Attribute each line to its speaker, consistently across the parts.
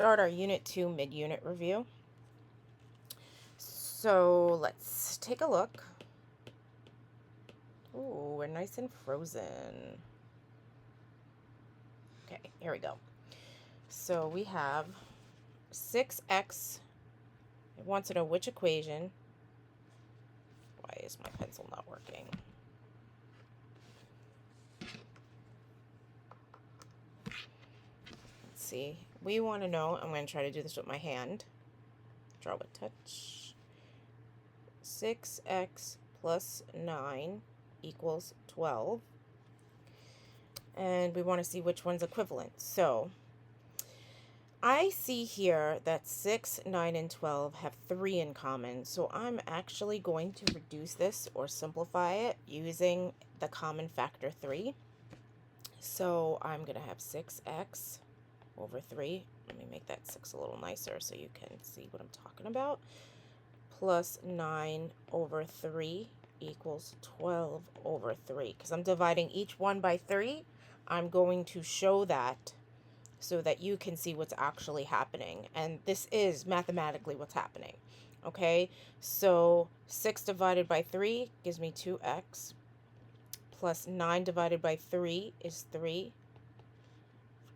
Speaker 1: Start our Unit 2 mid-unit review. So let's take a look. Ooh, we're nice and frozen. Okay, here we go. So we have 6x. It wants to know which equation. Why is my pencil not working? Let's see. We want to know, I'm going to try to do this with my hand. Draw with touch. 6x plus 9 equals 12. And we want to see which one's equivalent. So I see here that 6, 9, and 12 have 3 in common. So I'm actually going to reduce this or simplify it using the common factor 3. So I'm going to have 6x over 3. Let me make that 6 a little nicer so you can see what I'm talking about. Plus 9 over 3 equals 12 over 3. Because I'm dividing each one by 3, I'm going to show that so that you can see what's actually happening. And this is mathematically what's happening. Okay, so 6 divided by 3 gives me 2x. Plus 9 divided by 3 is 3.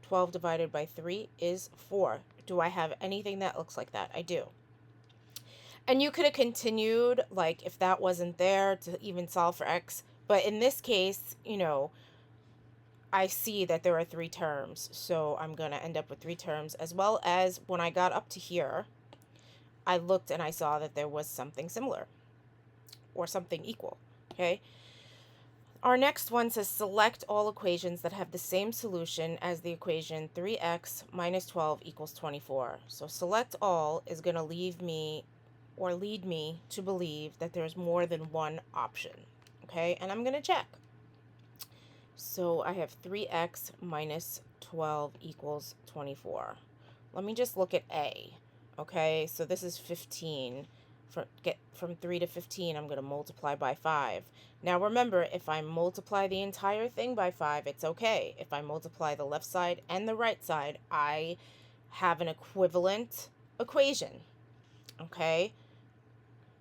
Speaker 1: 12 divided by 3 is 4. Do I have anything that looks like that? I do. And you could have continued, like, if that wasn't there, to even solve for x. But in this case, you know, I see that there are 3 terms. So I'm going to end up with 3 terms, as well as when I got up to here, I looked and I saw that there was something similar or something equal. Okay. Our next one says select all equations that have the same solution as the equation 3x minus 12 equals 24. So select all is going to leave me or lead me to believe that there's more than one option. Okay, and I'm going to check. So I have 3x minus 12 equals 24. Let me just look at A. Okay, so this is 15. Get from 3 to 15, I'm going to multiply by 5. Now remember, if I multiply the entire thing by 5, it's okay. If I multiply the left side and the right side, I have an equivalent equation. Okay,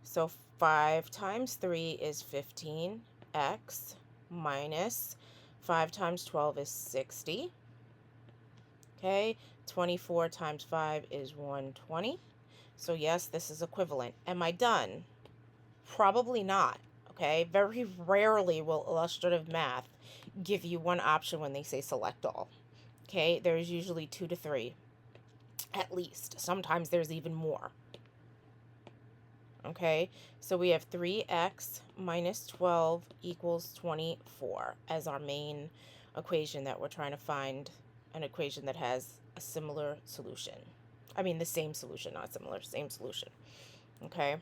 Speaker 1: so 5 times 3 is 15x minus 5 times 12 is 60. Okay, 24 times 5 is 120. So yes, this is equivalent. Am I done? Probably not. Okay, very rarely will illustrative math give you one option when they say select all. Okay, there's usually 2 to 3 at least. Sometimes there's even more. Okay, so we have 3x minus 12 equals 24 as our main equation that we're trying to find, an equation that has a similar solution. I mean, the same solution, not similar, same solution. Okay.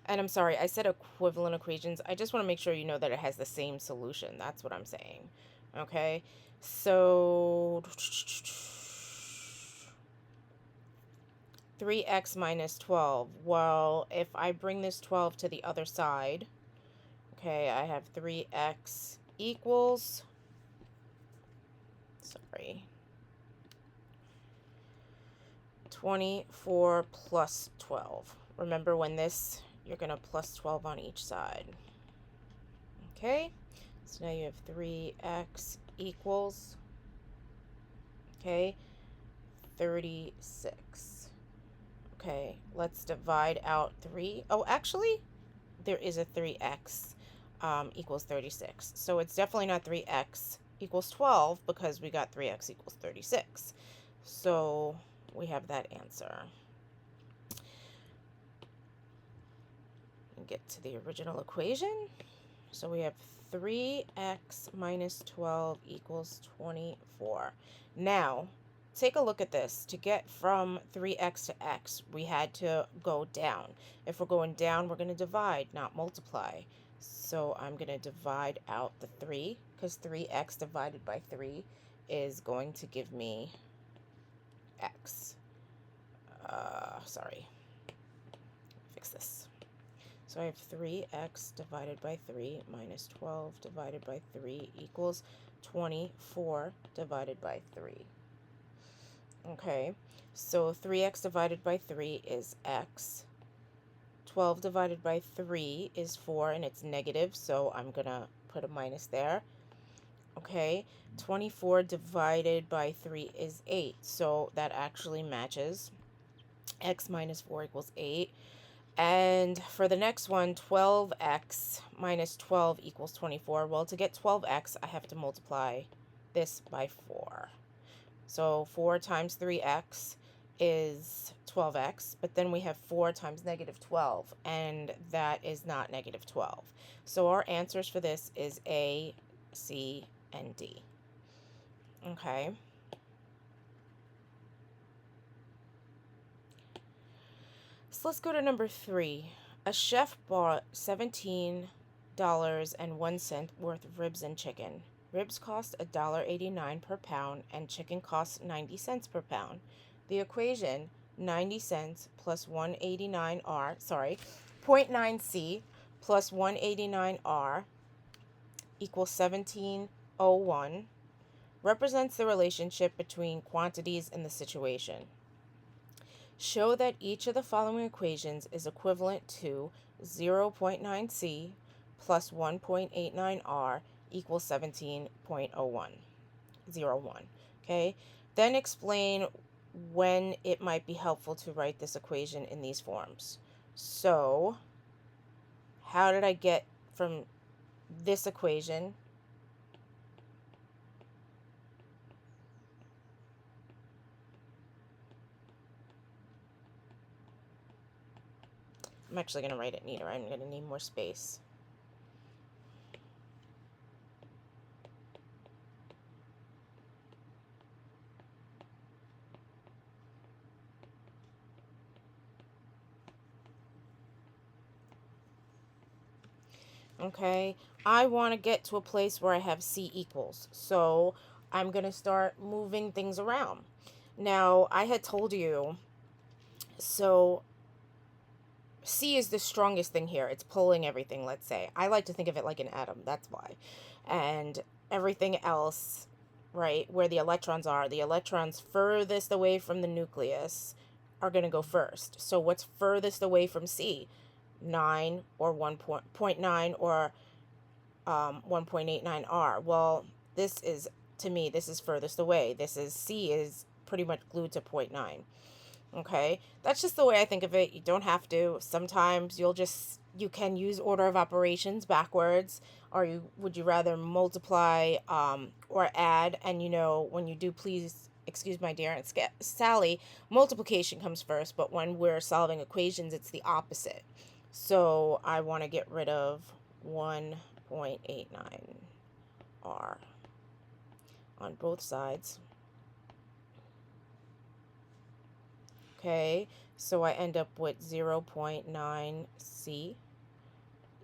Speaker 1: And I'm sorry, I said equivalent equations. I just want to make sure you know that it has the same solution. That's what I'm saying. Okay, so 3x minus 12. Well, if I bring this 12 to the other side, okay, I have 3x equals, sorry, 24 plus 12. Remember when this, you're going to plus 12 on each side. Okay, so now you have 3x equals, okay, 36. Okay, let's divide out 3. Oh, actually, there is a 3x equals 36. So it's definitely not 3x equals 12 because we got 3x equals 36. So we have that answer. Get to the original equation. So we have 3x minus 12 equals 24. Now, take a look at this. To get from 3x to x, we had to go down. If we're going down, we're going to divide, not multiply. So I'm going to divide out the 3, because 3x divided by 3 is going to give me x. Sorry. Fix this. So I have 3x divided by 3 minus 12 divided by 3 equals 24 divided by 3. Okay, so 3x divided by 3 is x. 12 divided by 3 is 4, and it's negative, so I'm going to put a minus there. Okay, 24 divided by 3 is 8, so that actually matches. X minus 4 equals 8. And for the next one, 12x minus 12 equals 24. Well, to get 12x, I have to multiply this by 4. So 4 times 3x is 12x, but then we have 4 times negative 12, and that is not negative 12. So our answers for this is A, C, and D. Okay. So let's go to number 3. A chef bought $17.01 worth of ribs and chicken. Ribs cost $1.89 per pound, and chicken costs 90 cents per pound. The equation 90 cents plus 189R, 0.9C plus 189R equals 1701 represents the relationship between quantities in the situation. Show that each of the following equations is equivalent to 0.9C plus 1.89R equals 17.01. Okay? Then explain when it might be helpful to write this equation in these forms. So, how did I get from this equation I'm actually going to write it neater. I'm going to need more space. Okay, I want to get to a place where I have C equals. So I'm going to start moving things around. Now, I had told you, so C is the strongest thing here. It's pulling everything, let's say. I like to think of it like an atom, that's why. And everything else, right, where the electrons are, the electrons furthest away from the nucleus are going to go first. So what's furthest away from C? 9 or 1.9 or 1.89R. Well, this is, to me, this is furthest away. This is, C is pretty much glued to 0.9. Okay, that's just the way I think of it. You don't have to. Sometimes you can use order of operations backwards, or would you rather multiply or add? And when you do, please excuse my dear Aunt Sally, multiplication comes first, but when we're solving equations, it's the opposite. So I want to get rid of 1.89R on both sides. Okay, so I end up with 0.9C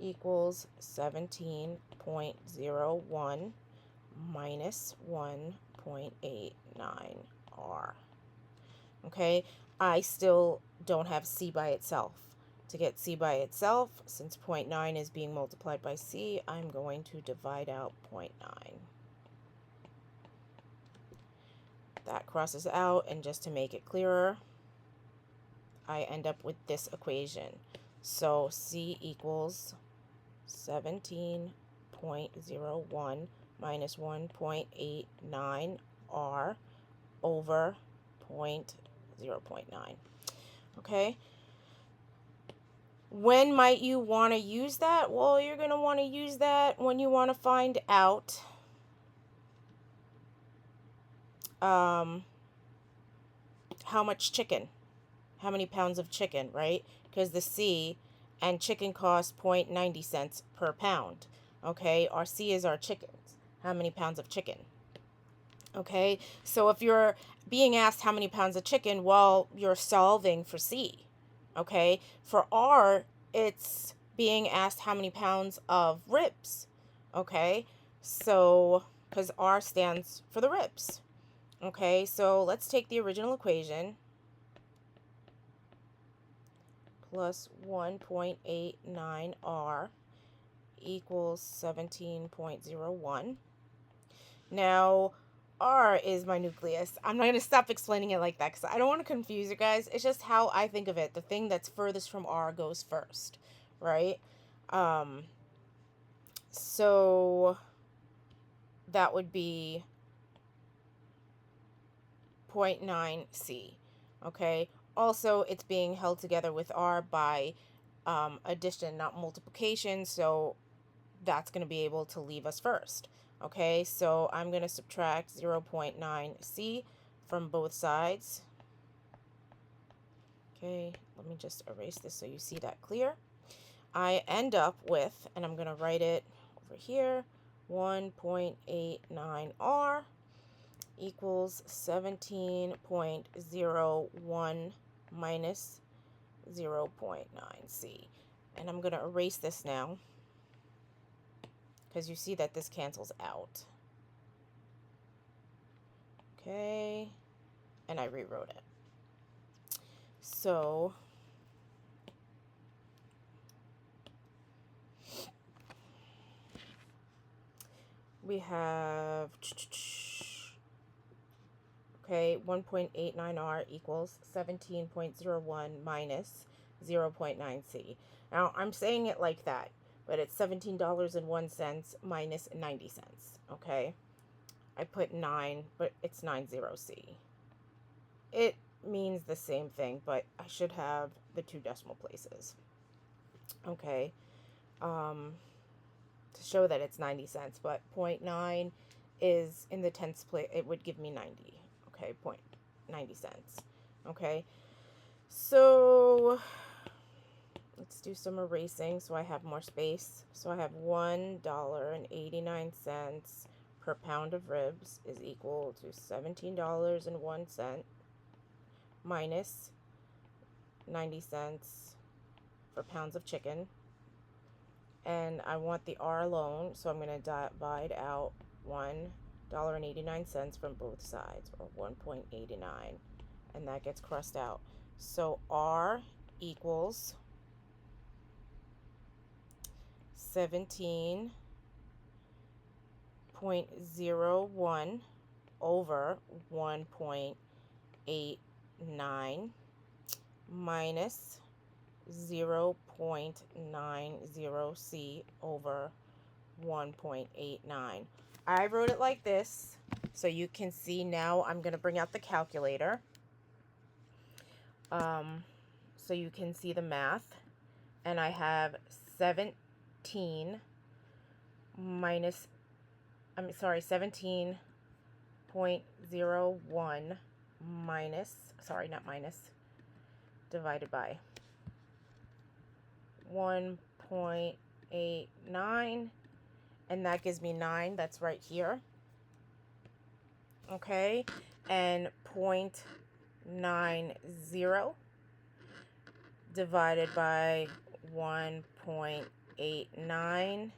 Speaker 1: equals 17.01 minus 1.89R. Okay, I still don't have C by itself. To get C by itself, since 0.9 is being multiplied by C, I'm going to divide out 0.9. That crosses out, and just to make it clearer, I end up with this equation. So C equals 17.01 minus 1.89R over 0.9. Okay? When might you want to use that? Well, you're going to want to use that when you want to find out how much chicken, how many pounds of chicken, right? Because the C and chicken costs 0.90 cents per pound. Okay, our C is our chickens. How many pounds of chicken? Okay, so if you're being asked how many pounds of chicken, well, you're solving for C. Okay, for R, it's being asked how many pounds of ribs. Okay, so because R stands for the ribs. Okay, so let's take the original equation plus 1.89R equals 17.01. Now, R is my nucleus. I'm not going to stop explaining it like that because I don't want to confuse you guys. It's just how I think of it. The thing that's furthest from R goes first, right? So that would be 0.9C, okay? Also, it's being held together with R by addition, not multiplication, so that's going to be able to leave us first. Okay, so I'm going to subtract 0.9C from both sides. Okay, let me just erase this so you see that clear. I end up with, and I'm going to write it over here, 1.89R equals 17.01 minus 0.9C. And I'm going to erase this now, because you see that this cancels out. Okay, and I rewrote it. So we have, okay, 1.89R equals 17.01 minus 0.9C. Now I'm saying it like that, but it's $17.01 minus 90 cents, okay? I put 9, but it's 90C. It means the same thing, but I should have the 2 decimal places. Okay. To show that it's 90 cents, but 0.9 is in the tens place. It would give me 90. Okay, 0.90 cents. Okay. So let's do some erasing so I have more space. So I have $1.89 per pound of ribs is equal to $17.01 minus 90 cents for pounds of chicken. And I want the R alone, so I'm going to divide out $1.89 from both sides, or 1.89, and that gets crossed out. So R equals 17.01 over 1.89 minus 0.90C over 1.89. I wrote it like this, so you can see now. I'm going to bring out the calculator so you can see the math. And I have 17.01 minus, divided by 1.89, and that gives me 9. That's right here. Okay, and 0.90 divided by 1.89.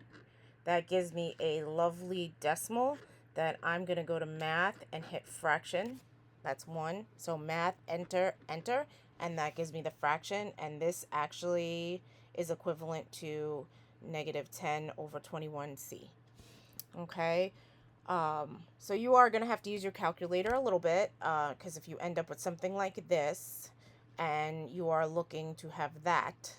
Speaker 1: That gives me a lovely decimal that I'm going to go to math and hit fraction. That's 1. So math, enter, enter, and that gives me the fraction. And this actually is equivalent to negative 10 over 21C. Okay. So you are going to have to use your calculator a little bit, because if you end up with something like this and you are looking to have that,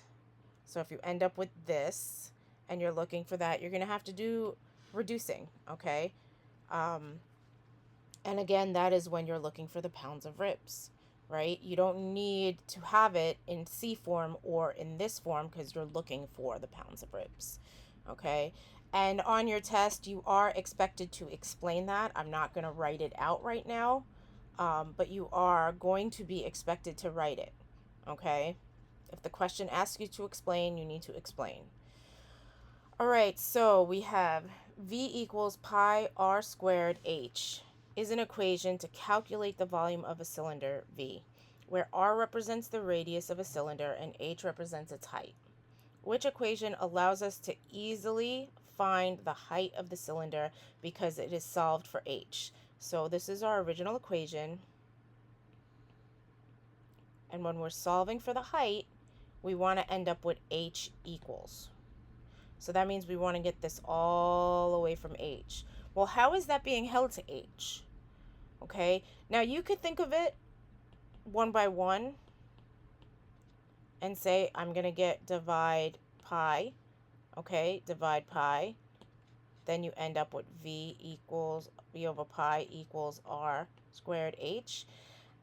Speaker 1: so if you end up with this and you're looking for that, you're going to have to do reducing, okay? And again, that is when you're looking for the pounds of ribs, right? You don't need to have it in C form or in this form because you're looking for the pounds of ribs, okay? And on your test, you are expected to explain that. I'm not going to write it out right now, but you are going to be expected to write it, okay? If the question asks you to explain, you need to explain. All right, so we have V equals pi r squared h is an equation to calculate the volume of a cylinder V, where r represents the radius of a cylinder and h represents its height. Which equation allows us to easily find the height of the cylinder because it is solved for h? So this is our original equation. And when we're solving for the height, we want to end up with h equals. So that means we want to get this all away from h. Well, how is that being held to h? Okay, now you could think of it one by one and say, I'm going to get divide pi. Okay, divide pi. Then you end up with v over pi equals r squared h.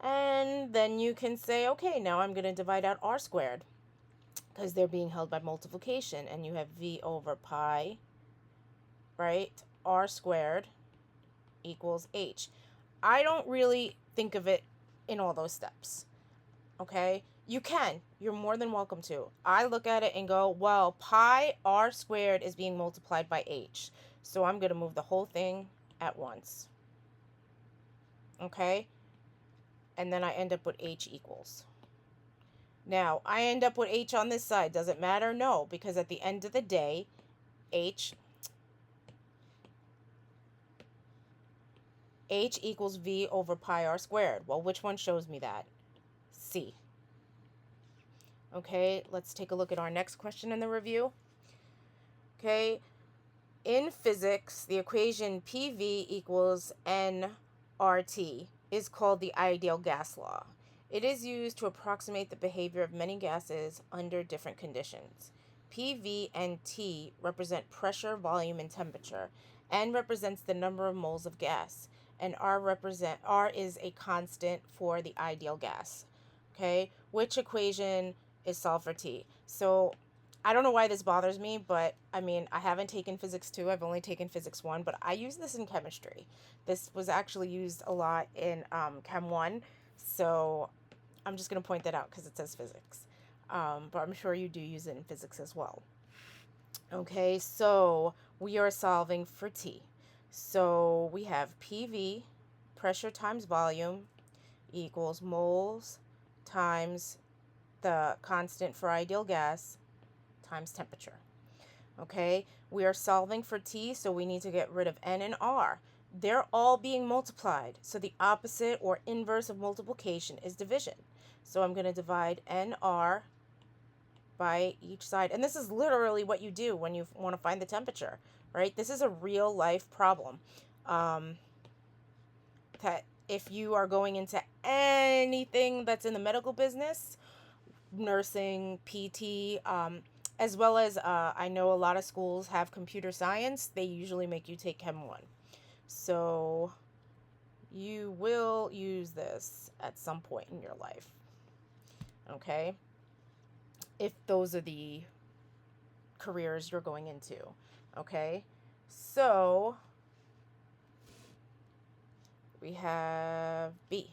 Speaker 1: And then you can say, okay, now I'm going to divide out r squared because they're being held by multiplication. And you have v over pi, right, r squared equals h. I don't really think of it in all those steps, okay? You can. You're more than welcome to. I look at it and go, well, pi r squared is being multiplied by h. So I'm going to move the whole thing at once, okay? And then I end up with h equals. Now, I end up with h on this side. Does it matter? No, because at the end of the day, h equals v over pi r squared. Well, which one shows me that? C. Okay, let's take a look at our next question in the review. Okay, in physics, the equation PV equals nRT is called the ideal gas law. It is used to approximate the behavior of many gases under different conditions. PV and T represent pressure, volume, and temperature. N represents the number of moles of gas, and R is a constant for the ideal gas. Okay, which equation is solved for T? So I don't know why this bothers me, but I mean, I haven't taken physics 2, I've only taken physics 1, but I use this in chemistry. This was actually used a lot in Chem 1, so I'm just going to point that out because it says physics. But I'm sure you do use it in physics as well. Okay, so we are solving for T. So we have PV, pressure times volume, equals moles times the constant for ideal gas times temperature. Okay, we are solving for T, so we need to get rid of N and R. They're all being multiplied, so the opposite or inverse of multiplication is division. So I'm going to divide NR by each side. And this is literally what you do when you want to find the temperature, right? This is a real life problem. That if you are going into anything that's in the medical business, nursing, PT, as well as I know a lot of schools have computer science. They usually make you take Chem 1. So you will use this at some point in your life. Okay? If those are the careers you're going into. Okay? So we have B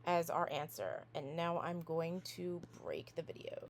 Speaker 1: as our answer. And now I'm going to break the video.